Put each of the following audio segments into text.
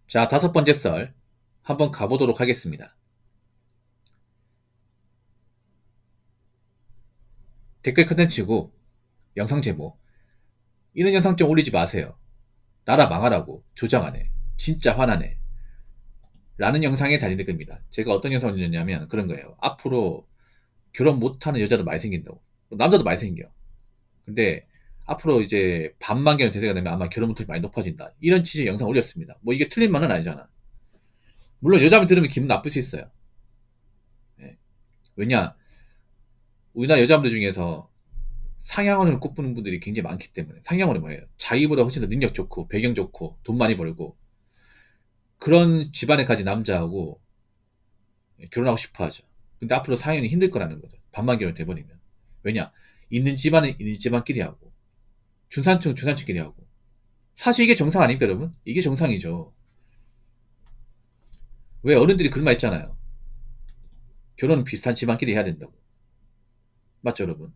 자, 다섯 번째 썰 한번 가보도록 하겠습니다. 댓글 컨텐츠고 영상 제목 이런 영상 좀 올리지 마세요. 나라 망하라고 조장하네. 진짜 화나네. 라는 영상에 달린 댓글입니다. 제가 어떤 영상을 올렸냐면 그런 거예요. 앞으로 결혼 못하는 여자도 많이 생긴다고. 남자도 많이 생겨. 근데 앞으로 이제 반만 개는 대세가 되면 아마 결혼 못할 많이 높아진다. 이런 취지의 영상 올렸습니다. 뭐 이게 틀린 말은 아니잖아. 물론 여자분 들으면 기분 나쁠 수 있어요. 예. 왜냐? 우리나라 여자분들 중에서 상향원을 꿈꾸는 분들이 굉장히 많기 때문에. 상향원이 뭐예요? 자기보다 훨씬 더 능력 좋고 배경 좋고 돈 많이 벌고 그런 집안에 가진 남자하고 결혼하고 싶어 하죠. 근데 앞으로 상향이 힘들 거라는 거죠. 반만 결혼 돼버리면. 왜냐? 있는 집안은 있는 집안끼리 하고 중산층은 중산층끼리 하고. 사실 이게 정상 아닙니까, 여러분? 이게 정상이죠. 왜 어른들이 그런 말 있잖아요. 결혼은 비슷한 집안끼리 해야 된다고. 맞죠, 여러분?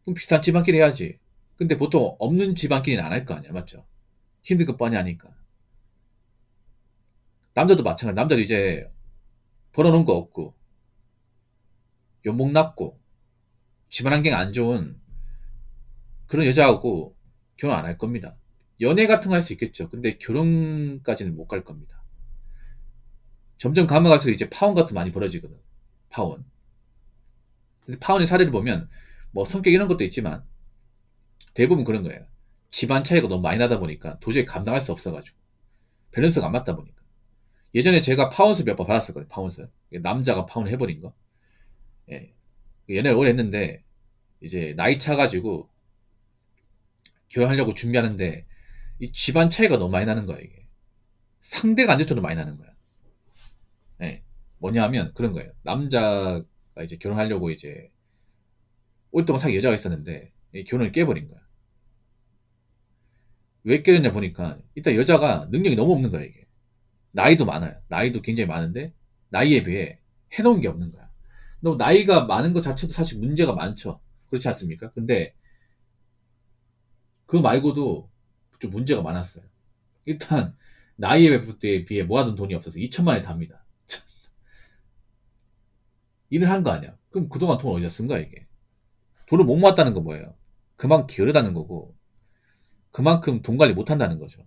그럼 비슷한 집안끼리 해야지. 근데 보통 없는 집안끼리는 안 할 거 아니야, 맞죠? 힘든 거 뻔히 하니까. 남자도 마찬가지. 남자도 이제 벌어놓은 거 없고 연봉 낮고 집안 환경 안 좋은 그런 여자하고 결혼 안 할 겁니다. 연애 같은 거 할 수 있겠죠. 근데 결혼까지는 못 갈 겁니다. 점점 가면 갈수록 이제 파혼 같은 거 많이 벌어지거든. 파혼. 근데 파혼의 사례를 보면 뭐 성격 이런 것도 있지만 대부분 그런 거예요. 집안 차이가 너무 많이 나다 보니까 도저히 감당할 수 없어가지고 밸런스가 안 맞다 보니까. 예전에 제가 파혼수 몇 번 받았었거든요. 파혼수. 남자가 파혼을 해버린 거. 예. 연애를 오래 했는데 이제 나이 차가지고 결혼하려고 준비하는데 이 집안 차이가 너무 많이 나는 거야 이게. 상대가 안 될 정도로 많이 나는 거야. 예. 뭐냐 하면 그런 거예요. 남자가 이제 결혼하려고 이제 오랫동안 사귄 여자가 있었는데 결혼을 깨버린 거야. 왜 깨졌냐 보니까 일단 여자가 능력이 너무 없는 거야 이게. 나이도 많아요. 나이도 굉장히 많은데 나이에 비해 해놓은 게 없는 거야. 너 나이가 많은 것 자체도 사실 문제가 많죠. 그렇지 않습니까? 근데 그 말고도 좀 문제가 많았어요. 일단 나이에 비해 모아둔 돈이 없어서 2천만 원이 답니다. 일을 한 거 아니야. 그럼 그동안 돈 어디다 쓴 거야 이게. 돈을 못 모았다는 건 뭐예요? 그만큼 게으르다는 거고 그만큼 돈 관리 못 한다는 거죠.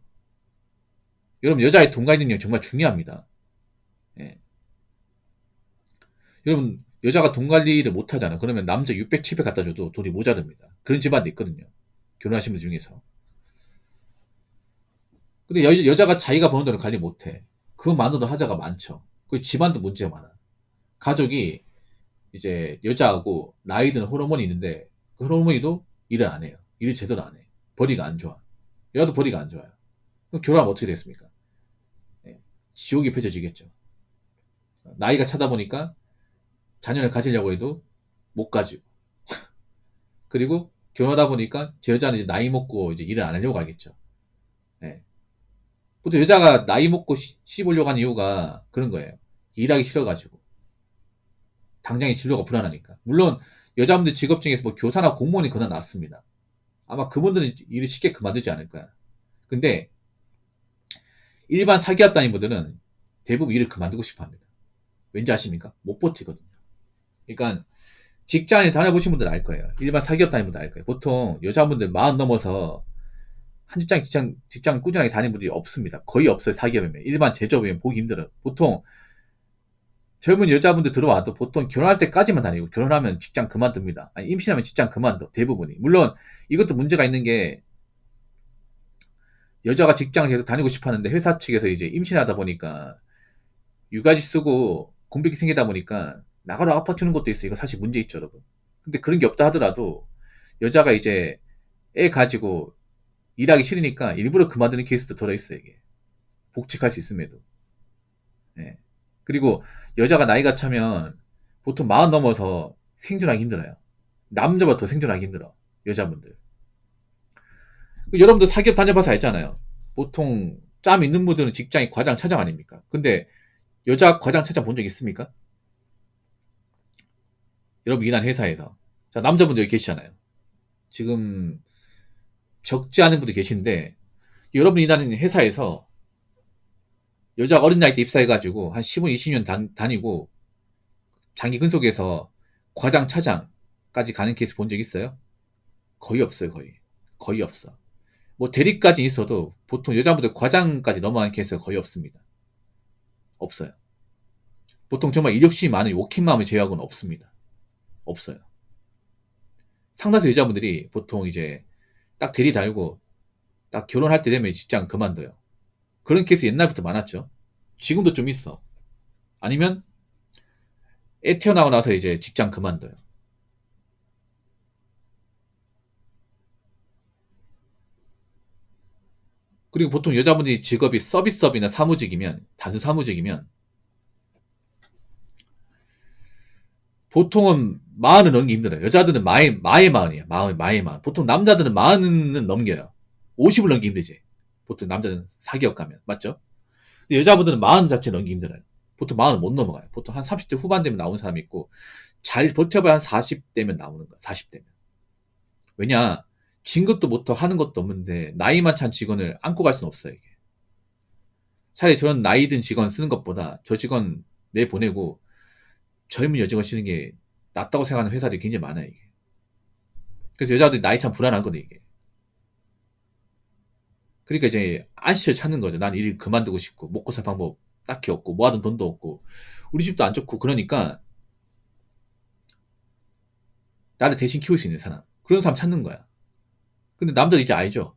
여러분 여자의 돈 관리 능력 정말 중요합니다. 예. 여러분 여자가 돈 관리를 못 하잖아. 그러면 남자 600, 700 갖다 줘도 돈이 모자릅니다. 그런 집안도 있거든요. 결혼하신 분 중에서. 근데 여자가 자기가 버는 돈을 관리 못 해. 그것만으로도 하자가 많죠. 그 집안도 문제가 많아. 가족이 이제 여자하고 나이 드는 호르몬이 있는데 그 호르몬이도 일을 안 해요. 일을 제대로 안 해. 벌이가 안 좋아. 여자도 벌이가 안 좋아요. 그럼 결혼하면 어떻게 됐습니까? 예, 지옥이 펼쳐지겠죠. 나이가 차다 보니까 자녀를 가지려고 해도 못 가지고. 그리고 결혼하다 보니까 제 여자는 이제 나이 먹고 이제 일을 안 하려고 하겠죠. 예. 보통 여자가 나이 먹고 씹으려고 하는 이유가 그런 거예요. 일하기 싫어가지고. 당장의 진로가 불안하니까. 물론 여자분들 직업 중에서 뭐 교사나 공무원이 그나 낫습니다. 아마 그분들은 일을 쉽게 그만두지 않을 거야. 근데 일반 사기업 다닌 분들은 대부분 일을 그만두고 싶어 합니다. 왠지 아십니까? 못 버티거든요. 그러니까 직장에 다녀보신 분들 알 거예요. 일반 사기업 다니는 분들 알 거예요. 보통 여자분들 40 넘어서 한 직장 꾸준하게 다니는 분들이 없습니다. 거의 없어요. 사기업이면. 일반 제조업이면 보기 힘들어요. 보통 젊은 여자분들 들어와도 보통 결혼할 때까지만 다니고 결혼하면 직장 그만둡니다. 아니, 임신하면 직장 그만둬. 대부분이. 물론 이것도 문제가 있는 게 여자가 직장을 계속 다니고 싶어 하는데 회사 측에서 이제 임신하다 보니까 육아휴직 쓰고 공백이 생기다 보니까 나가라 아파트는 것도 있어요. 이거 사실 문제 있죠, 여러분. 근데 그런 게 없다 하더라도 여자가 이제 애 가지고 일하기 싫으니까 일부러 그만두는 케이스도 들어있어요, 이게. 복직할 수 있음에도. 예. 그리고 여자가 나이가 차면 보통 40 넘어서 생존하기 힘들어요. 남자보다 더 생존하기 힘들어. 여자분들. 여러분도 사기업 다녀봐서 알잖아요. 보통 짬 있는 분들은 직장이 과장, 차장 아닙니까? 근데 여자 과장, 차장 본 적 있습니까? 여러분 일한 회사에서. 자, 남자분들 여기 계시잖아요. 지금 적지 않은 분들 계신데 여러분 일하는 회사에서 여자가 어린 나이 때 입사해가지고 한 15, 20년 다니고 장기 근속에서 과장, 차장까지 가는 케이스 본 적 있어요? 거의 없어요, 거의. 거의 없어. 뭐 대리까지 있어도 보통 여자분들 과장까지 넘어가는 케이스가 거의 없습니다. 없어요. 보통 정말 이력심이 많은 워킹맘을 제외하고는 없습니다. 없어요. 상당수 여자분들이 보통 이제 딱 대리 달고 딱 결혼할 때 되면 직장 그만둬요. 그런 케이스 옛날부터 많았죠. 지금도 좀 있어. 아니면 애 태어나고 나서 이제 직장 그만둬요. 그리고 보통 여자분들이 직업이 서비스업이나 사무직이면, 단순 사무직이면 보통은 마흔을 넘기 힘들어요. 여자들은 마의 마흔이에요. 마의 마흔. 보통 남자들은 마흔은 넘겨요. 50을 넘기 힘들지. 보통 남자는 사기업 가면. 맞죠? 근데 여자분들은 마흔 자체 넘기 힘들어요. 보통 마흔을 못 넘어가요. 보통 한 30대 후반 되면 나오는 사람이 있고, 잘 버텨봐야 한 40대면 나오는 거야. 40대면. 왜냐? 진급도 못하고 하는 것도 없는데, 나이만 찬 직원을 안고 갈 수는 없어요, 이게. 차라리 저런 나이 든 직원 쓰는 것보다 저 직원 내보내고 젊은 여직원 쓰는 게 낫다고 생각하는 회사들이 굉장히 많아요, 이게. 그래서 여자들이 나이 참 불안하거든, 이게. 그러니까 이제 안식을 찾는 거죠. 난 일 그만두고 싶고, 먹고 살 방법 딱히 없고, 모아둔 돈도 없고, 우리 집도 안 좋고, 그러니까 나를 대신 키울 수 있는 사람. 그런 사람 찾는 거야. 근데 남자도 이제 알죠.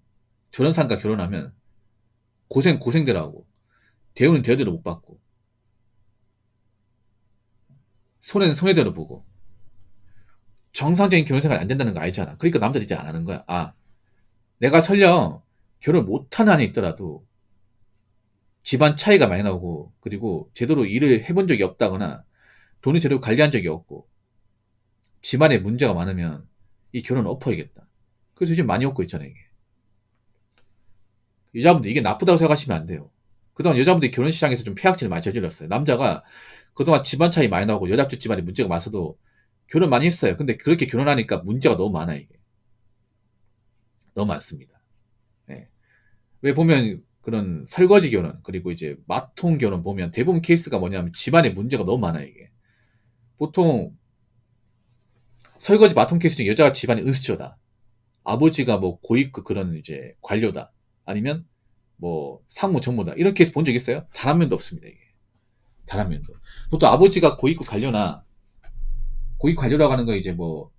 저런 사람과 결혼하면 고생대로 하고, 대우는 대우대로 못 받고, 손해는 손해대로 보고, 정상적인 결혼 생활이 안 된다는 거 알잖아. 그러니까 남자도 이제 안 하는 거야. 아, 내가 설령 결혼 못하는 한이 있더라도 집안 차이가 많이 나오고, 그리고 제대로 일을 해본 적이 없다거나 돈을 제대로 관리한 적이 없고 집안에 문제가 많으면 이 결혼 엎어야겠다. 그래서 요즘 많이 엎고 있잖아요, 이게. 여자분들 이게 나쁘다고 생각하시면 안 돼요. 그동안 여자분들이 결혼 시장에서 좀 폐악질을 많이 저질렀어요. 남자가 그동안 집안 차이 많이 나오고 여자 쪽 집안에 문제가 많아서도 결혼 많이 했어요. 근데 그렇게 결혼하니까 문제가 너무 많아요, 이게. 너무 많습니다. 예. 왜 보면 그런 설거지 결혼, 그리고 이제 마통 결혼 보면 대부분 케이스가 뭐냐면 집안에 문제가 너무 많아요, 이게. 보통 설거지 마통 케이스 중에 여자가 집안의 은수저다. 아버지가 뭐 고위급 그런 이제 관료다. 아니면 뭐 상무 정무다. 이런 케이스 본 적 있어요? 단 한 명도 없습니다, 이게. 단 한 명도. 보통 아버지가 고위급 관료나, 고위 관료라고 하는 거 이제 뭐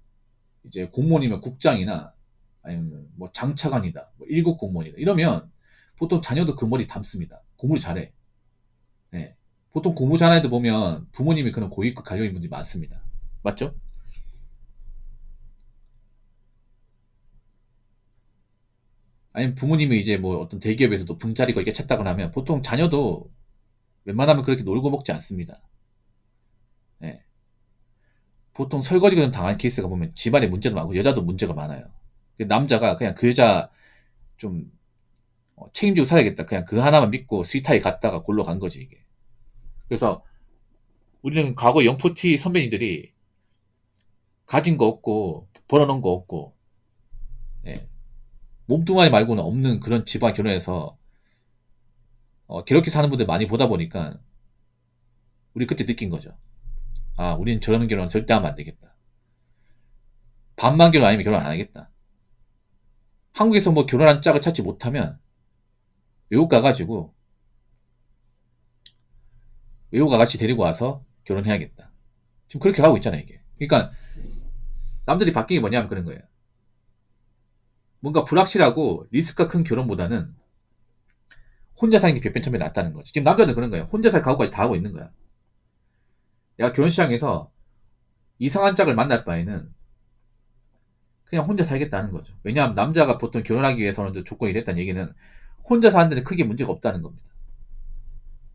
이제 공무원이면 국장이나 아니면 뭐 장차관이다. 뭐 1급 공무원이다. 이러면 보통 자녀도 그 머리 담습니다. 공부를 잘해. 예. 보통 공부 잘하는 애들 보면 부모님이 그런 고위급 관료인 분들이 많습니다. 맞죠? 아니면 부모님이 이제 뭐 어떤 대기업에서 높은 자리가 이렇게 찾다거나 하면 보통 자녀도 웬만하면 그렇게 놀고 먹지 않습니다. 예. 보통 설거지를 당한 케이스가 보면 집안에 문제도 많고 여자도 문제가 많아요. 남자가 그냥 그 여자 좀 책임지고 살아야겠다. 그냥 그 하나만 믿고 스위타에 갔다가 골로 간 거지, 이게. 그래서 우리는 과거 영포티 선배님들이 가진 거 없고 벌어놓은 거 없고, 예. 몸뚱아리 말고는 없는 그런 집안 결혼해서 그렇게 사는 분들 많이 보다 보니까 우리 그때 느낀 거죠. 아, 우린 저런 결혼 절대 하면 안 되겠다. 반만 결혼 아니면 결혼 안 하겠다. 한국에서 뭐 결혼한 짝을 찾지 못하면 외국 가가지고 외국 아가씨 데리고 와서 결혼해야겠다. 지금 그렇게 가고 있잖아요, 이게. 그러니까 남들이 바뀐 게 뭐냐면 그런 거예요. 뭔가 불확실하고 리스크가 큰 결혼보다는 혼자 사는 게 백변천배 낫다는 거지. 지금 남자들 그런 거예요. 혼자 살 각오까지 다 하고 있는 거야. 내가 결혼 시장에서 이상한 짝을 만날 바에는 그냥 혼자 살겠다는 거죠. 왜냐하면 남자가 보통 결혼하기 위해서는 조건이 이랬다는 얘기는 혼자 사는 데는 크게 문제가 없다는 겁니다.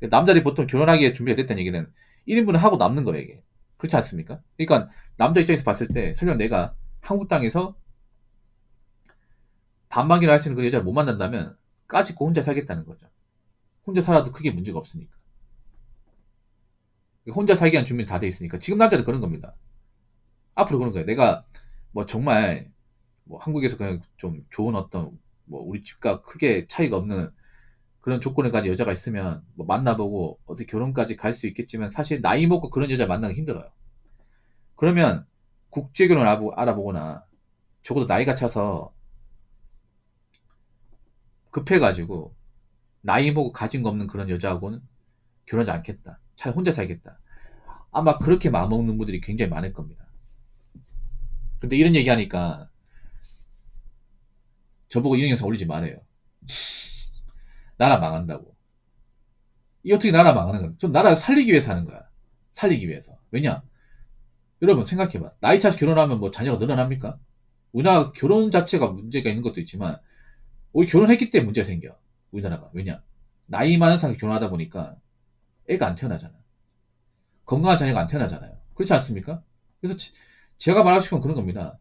남자들이 보통 결혼하기에 준비가 됐다는 얘기는 1인분을 하고 남는 거예요, 이게. 그렇지 않습니까? 그러니까 남자 입장에서 봤을 때 설령 내가 한국 땅에서 반만기를 할 수 있는 그 여자를 못 만난다면 까짓거 혼자 살겠다는 거죠. 혼자 살아도 크게 문제가 없으니까. 혼자 살기 위한 준비는 다 돼 있으니까. 지금 남자들 그런 겁니다. 앞으로 그런 거예요. 내가 뭐 정말 뭐 한국에서 그냥 좀 좋은 어떤 뭐 우리 집과 크게 차이가 없는 그런 조건을 가진 여자가 있으면 뭐 만나보고 어떻게 결혼까지 갈 수 있겠지만 사실 나이 먹고 그런 여자 만나기 힘들어요. 그러면 국제결혼을 알아보거나 적어도 나이가 차서 급해가지고 나이 먹고 가진 거 없는 그런 여자하고는 결혼하지 않겠다. 차라리 혼자 살겠다. 아마 그렇게 마음먹는 분들이 굉장히 많을 겁니다. 근데 이런 얘기하니까 저보고 이런 영상 올리지 말아요. 나라 망한다고. 이 어떻게 나라 망하는 거야? 좀 나라 살리기 위해서 하는 거야. 살리기 위해서. 왜냐? 여러분 생각해봐. 나이 차서 결혼하면 뭐 자녀가 늘어납니까? 우리나라 결혼 자체가 문제가 있는 것도 있지만 우리 결혼했기 때문에 문제가 생겨. 우리나라가. 왜냐? 나이 많은 사람이 결혼하다 보니까 애가 안 태어나잖아. 건강한 자녀가 안 태어나잖아요. 그렇지 않습니까? 그래서 제가 말하고 싶은 건 그런 겁니다.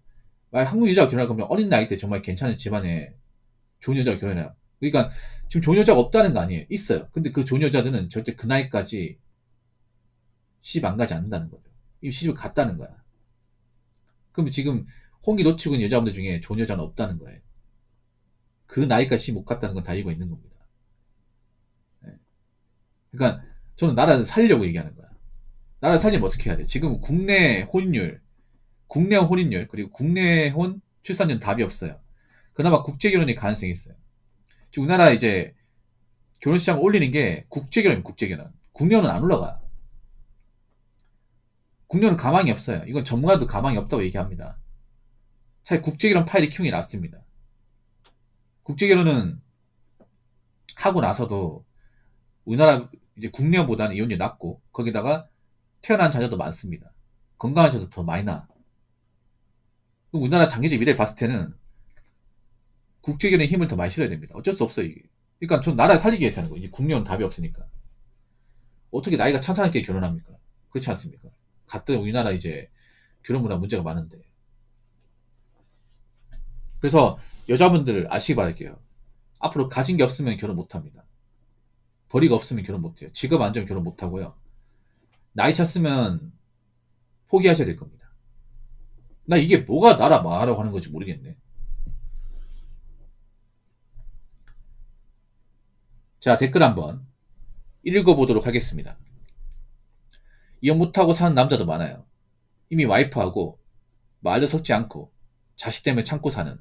만약 한국 여자가 결혼할 거면 어린 나이 때 정말 괜찮은 집안에 좋은 여자가 결혼해요. 그러니까 지금 좋은 여자가 없다는 거 아니에요. 있어요. 근데 그 좋은 여자들은 절대 그 나이까지 시집 안 가지 않는다는 거죠. 이미 시집을 갔다는 거야. 그럼 지금 홍기 놓치고 있는 여자분들 중에 좋은 여자는 없다는 거예요. 그 나이까지 시집 못 갔다는 건 다 알고 있는 겁니다. 네. 그러니까 저는 나라를 살리려고 얘기하는 거야. 나라를 살리면 어떻게 해야 돼? 지금 국내 혼인율, 그리고 국내 혼 출산율 답이 없어요. 그나마 국제결혼이 가능성이 있어요. 지금 우리나라 이제 결혼 시장 올리는 게 국제결혼, 국제결혼. 국내혼은 안 올라가. 국내혼은 가망이 없어요. 이건 전문가도 가망이 없다고 얘기합니다. 차라리 국제결혼 파일이 키우는 게 낫습니다. 국제결혼은 하고 나서도 우리나라 이제 국내혼보다는 이혼율이 낮고 거기다가 태어난 자녀도 많습니다. 건강한 자녀도 더 많이 나. 우리나라 장기적 미래를 봤을 때는 국제결혼의 힘을 더 많이 실어야 됩니다. 어쩔 수 없어요, 이게. 그러니까 전 나라를 살리기 위해서 하는 거예요. 이제 국내는 답이 없으니까. 어떻게 나이가 찬 사람끼리 결혼합니까? 그렇지 않습니까? 갔더니 우리나라 이제 결혼 문화 문제가 많은데. 그래서 여자분들 아시기 바랄게요. 앞으로 가진 게 없으면 결혼 못 합니다. 벌이가 없으면 결혼 못 해요. 직업 안 되면 결혼 못 하고요. 나이 찼으면 포기하셔야 될 겁니다. 나 이게 뭐가 나라 망하라고 하는 건지 모르겠네. 자, 댓글 한번 읽어보도록 하겠습니다. 이혼 못하고 사는 남자도 많아요. 이미 와이프하고 말도 섞지 않고 자식 때문에 참고 사는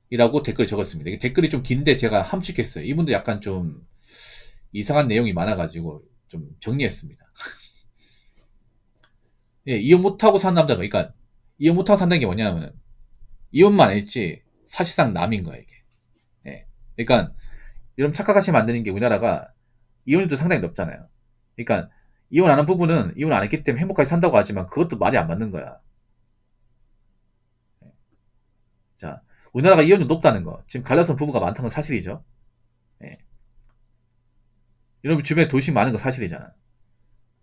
이라고 댓글 적었습니다. 이게 댓글이 좀 긴데 제가 함축했어요. 이분도 약간 좀 이상한 내용이 많아가지고 좀 정리했습니다. 예, 이혼 못하고 사는 남자가, 그러니까 이혼 못하고 산다는 게 뭐냐면 이혼만 했지 사실상 남인 거야 이게. 예, 그러니까 여러분 착각하시면 안 되는 게 우리나라가 이혼율도 상당히 높잖아요. 그러니까 이혼 안 한 부부는 이혼 안 했기 때문에 행복하게 산다고 하지만 그것도 말이 안 맞는 거야. 자, 우리나라가 이혼율 높다는 거, 지금 갈라선 부부가 많다는 건 사실이죠. 예. 여러분 주변에 도시 많은 거 사실이잖아.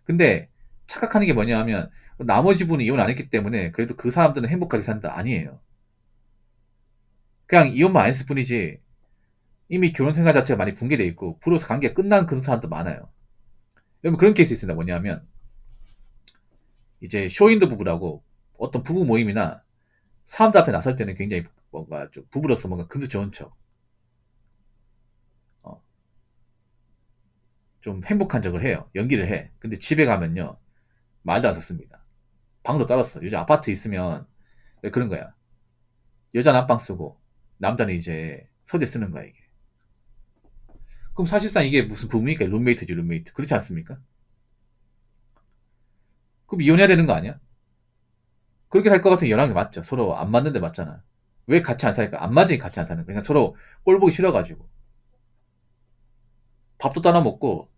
근데 착각하는 게 뭐냐 하면 나머지 분이 이혼 안 했기 때문에 그래도 그 사람들은 행복하게 산다. 아니에요. 그냥 이혼만 안 했을 뿐이지 이미 결혼 생활 자체가 많이 붕괴돼 있고 불로서 관계가 끝난 그런 사람도 많아요. 여러분 그런 케이스 있습니다. 뭐냐면 이제 쇼윈도 부부라고 어떤 부부 모임이나 사람들 앞에 나설 때는 굉장히 뭔가 좀 부부로서 뭔가 금수 좋은 척, 어, 좀 행복한 척을 해요. 연기를 해. 근데 집에 가면요 말도 안 섰습니다. 방도 따랐어. 요즘 아파트 있으면 왜 그런 거야. 여자는 앞방 쓰고 남자는 이제 서재 쓰는 거야 이게. 그럼 사실상 이게 무슨 부부니까 룸메이트지 룸메이트. 그렇지 않습니까? 그럼 이혼해야 되는 거 아니야? 그렇게 살 것 같으면 이혼하는 게 맞죠. 서로 안 맞는데 맞잖아. 왜 같이 안 살까? 안 맞으니 같이 안 사는 거야. 그러니까 서로 꼴 보기 싫어가지고 밥도 따라 먹고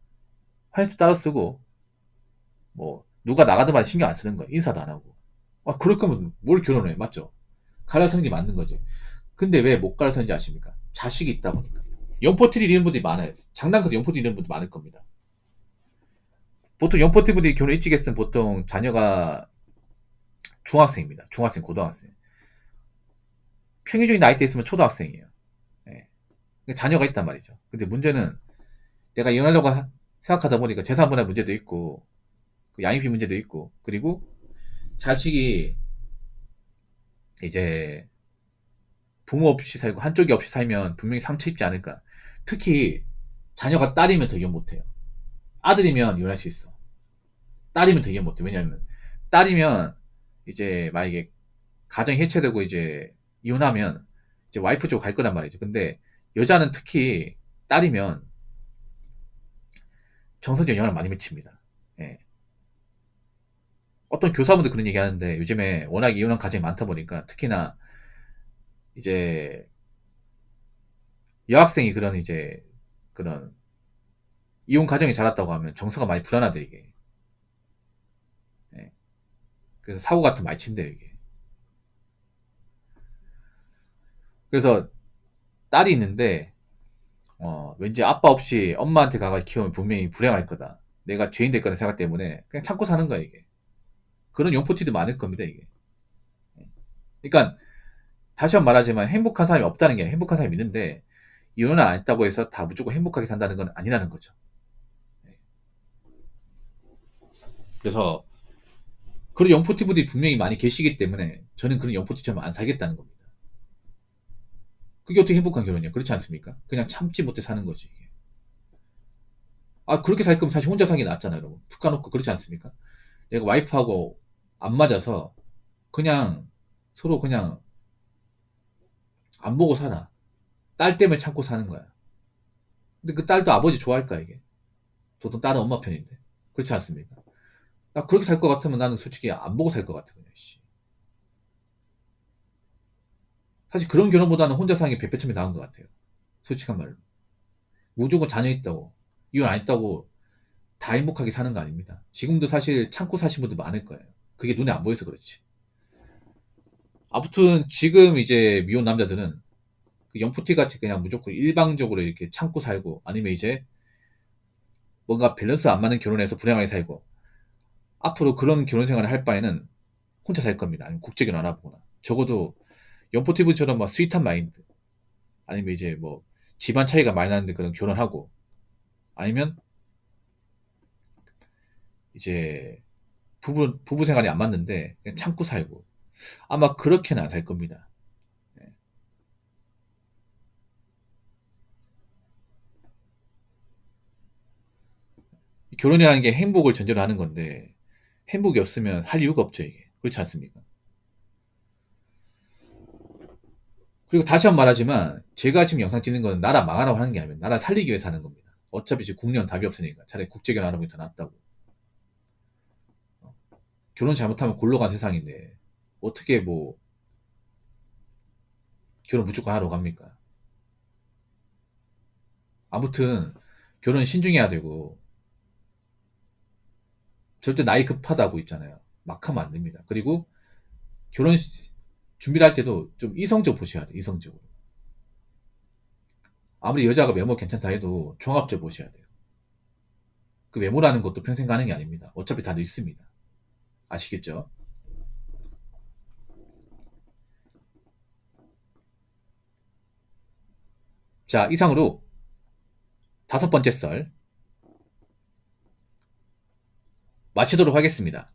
화장도 따라 쓰고 뭐 누가 나가든 말 신경 안 쓰는 거야. 인사도 안 하고. 아 그럴 거면 뭘 결혼해? 맞죠? 갈아서는 게 맞는 거지. 근데 왜 못 갈아서는지 아십니까? 자식이 있다 보니까. 연포티리 이런 분들이 많아요. 장난쳐도 연포티리 이런 분들 많을 겁니다. 보통 연포티 분들이 결혼 일찍 했으면 보통 자녀가 중학생입니다. 중학생, 고등학생. 평균적인 나이대 있으면 초등학생이에요. 예. 자녀가 있단 말이죠. 근데 문제는 내가 이혼하려고 생각하다 보니까 재산분할 문제도 있고 양육비 문제도 있고 그리고 자식이 이제 부모 없이 살고 한쪽이 없이 살면 분명히 상처 입지 않을까. 특히 자녀가 딸이면 더 이혼 못해요. 아들이면 이혼할 수 있어. 딸이면 더 이혼 못해. 왜냐면 딸이면 이제 만약에 가정이 해체되고 이제 이혼하면 이제 와이프 쪽 갈 거란 말이죠. 근데 여자는 특히 딸이면 정서적 영향을 많이 미칩니다. 예. 어떤 교사분들 그런 얘기 하는데 요즘에 워낙 이혼한 가정이 많다 보니까 특히나 이제 여학생이 그런 이제 그런 이혼 가정이 자랐다고 하면 정서가 많이 불안하대 이게. 예. 그래서 사고 같은 거 많이 친대요 이게. 그래서 딸이 있는데 왠지 아빠 없이 엄마한테 가서 키우면 분명히 불행할 거다. 내가 죄인 될 거라는 생각 때문에 그냥 참고 사는 거야 이게. 그런 용포티도 많을 겁니다 이게. 그러니까 다시 한번 말하지만 행복한 사람이 없다는 게 아니라 행복한 사람이 있는데 이혼을 안 했다고 해서 다 무조건 행복하게 산다는 건 아니라는 거죠. 그래서 그런 영포티분들이 분명히 많이 계시기 때문에 저는 그런 영포티처럼 안 살겠다는 겁니다. 그게 어떻게 행복한 결혼이야? 그렇지 않습니까? 그냥 참지 못해 사는 거지 이게. 아 그렇게 살 거면 사실 혼자 사는 게 낫잖아요 여러분. 툭 까놓고 그렇지 않습니까? 내가 와이프하고 안 맞아서 그냥 서로 그냥 안 보고 살아. 딸 때문에 참고 사는 거야. 근데 그 딸도 아버지 좋아할까 이게? 보통 딸은 엄마 편인데 그렇지 않습니까? 나 그렇게 살 것 같으면 나는 솔직히 안 보고 살 것 같아 그냥. 씨. 사실 그런 결혼보다는 혼자 사는 게 백배천이 나은 것 같아요. 솔직한 말로. 무조건 자녀 있다고 이혼 안 했다고 다 행복하게 사는 거 아닙니다. 지금도 사실 참고 사신 분들 많을 거예요. 그게 눈에 안 보여서 그렇지. 아무튼 지금 이제 미혼 남자들은 그 영포티 같이 그냥 무조건 일방적으로 이렇게 참고 살고 아니면 이제 뭔가 밸런스 안 맞는 결혼해서 불행하게 살고 앞으로 그런 결혼 생활을 할 바에는 혼자 살 겁니다. 아니면 국제결혼 안 하거나 적어도 영포티브처럼 막 스윗한 마인드 아니면 이제 뭐 집안 차이가 많이 나는데 그런 결혼하고 아니면 이제 부부 생활이 안 맞는데 그냥 참고 살고 아마 그렇게는 안 살 겁니다. 예. 결혼이라는 게 행복을 전제로 하는 건데 행복이 없으면 할 이유가 없죠 이게. 그렇지 않습니까? 그리고 다시 한번 말하지만 제가 지금 영상 찍는 건 나라 망하라고 하는 게 아니면 나라 살리기 위해서 하는 겁니다. 어차피 지금 국내는 답이 없으니까 차라리 국제결혼 하는 게 더 낫다고. 결혼 잘못하면 골로 간 세상인데 어떻게 뭐 결혼 무조건 하러 갑니까? 아무튼 결혼 신중해야 되고 절대 나이 급하다고 있잖아요. 막 하면 안 됩니다. 그리고 결혼 준비를 할 때도 좀 이성적 보셔야 돼요. 이성적으로. 아무리 여자가 외모 괜찮다 해도 종합적으로 보셔야 돼요. 그 외모라는 것도 평생 가는 게 아닙니다. 어차피 다 늙습니다. 아시겠죠? 자, 이상으로 5번째 썰 마치도록 하겠습니다.